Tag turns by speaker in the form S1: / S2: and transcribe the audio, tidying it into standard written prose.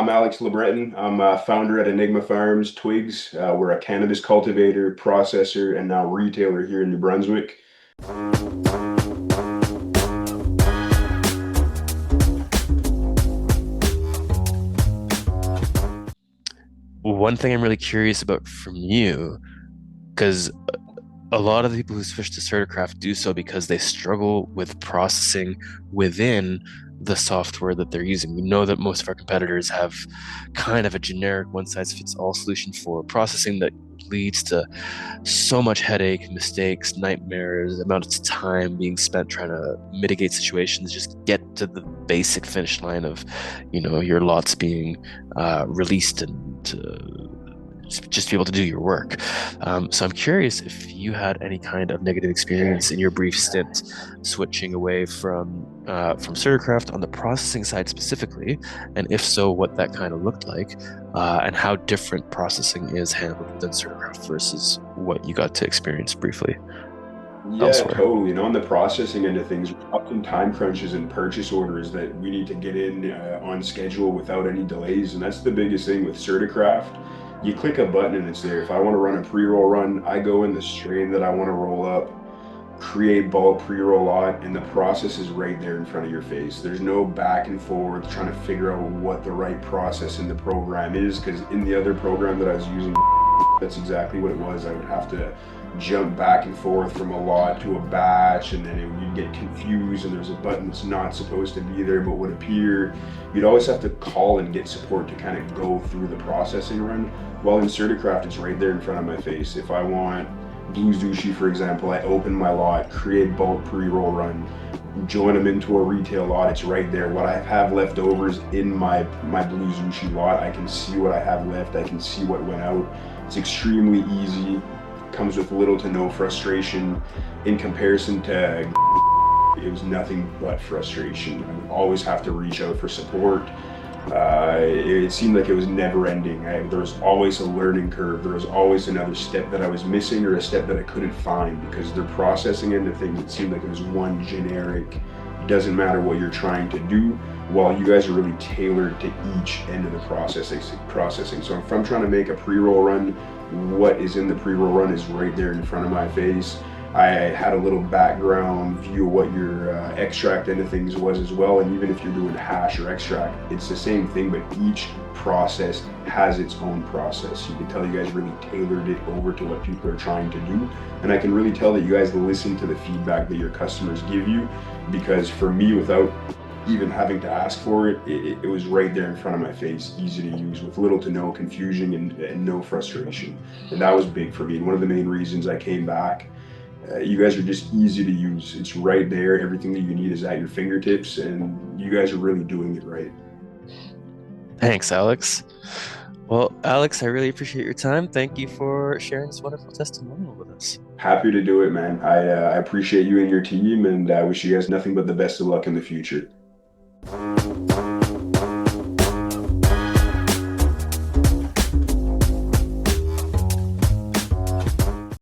S1: I'm Alex Lebreton. I'm founder at Enigma Farms, Twigs. We're a cannabis cultivator, processor, and now retailer here in New Brunswick.
S2: One thing I'm really curious about from you, because a lot of the people who switch to CertiCraft do so because they struggle with processing within the software that they're using. We know that most of our competitors have kind of a generic one-size-fits-all solution for processing that leads to so much headache, mistakes, nightmares, amount of time being spent trying to mitigate situations, just get to the basic finish line of, your lots being released and just to be able to do your work. So I'm curious if you had any kind of negative experience in your brief stint switching away from CertiCraft on the processing side specifically, and if so, what that kind of looked like, and how different processing is handled within CertiCraft versus what you got to experience briefly
S1: Yeah,
S2: elsewhere.
S1: totally. And on the processing end of things, often time crunches and purchase orders that we need to get in on schedule without any delays. And that's the biggest thing with CertiCraft. You click a button and it's there. If I want to run a pre-roll run, I go in the strain that I want to roll up, create bulk pre-roll lot, and the process is right there in front of your face. There's no back and forth trying to figure out what the right process in the program is, because in the other program that I was using, that's exactly what it was. I would have to jump back and forth from a lot to a batch, and then you'd get confused, and there's a button that's not supposed to be there but would appear. You'd always have to call and get support to kind of go through the processing run. While in CertiCraft, it's right there in front of my face. If I want Blues Dushi, for example, I open my lot, create bulk pre-roll run, join them into a retail lot. It's right there. What I have leftovers in my Blues Dushi lot, I can see what I have left. I can see what went out. It's extremely easy. Comes with little to no frustration. In comparison to, it was nothing but frustration. I would always have to reach out for support. It seemed like it was never ending. There was always a learning curve. There was always another step that I was missing, or a step that I couldn't find, because their processing end of things, it seemed like it was one generic. It doesn't matter what you're trying to do, while you guys are really tailored to each end of the processing. So if I'm trying to make a pre-roll run, what is in the pre-roll run is right there in front of my face. I had a little background view of what your extract end of things was as well. And even if you're doing hash or extract, it's the same thing, but each process has its own process. You can tell you guys really tailored it over to what people are trying to do. And I can really tell that you guys listen to the feedback that your customers give you, because for me, without even having to ask for it, it was right there in front of my face, easy to use, with little to no confusion and no frustration. And that was big for me. And one of the main reasons I came back. You guys are just easy to use. It's right there. Everything that you need is at your fingertips, and you guys are really doing it right.
S2: Thanks, Alex. Well, Alex, I really appreciate your time. Thank you for sharing this wonderful testimonial with us.
S1: Happy to do it, man. I appreciate you and your team, and I wish you guys nothing but the best of luck in the future.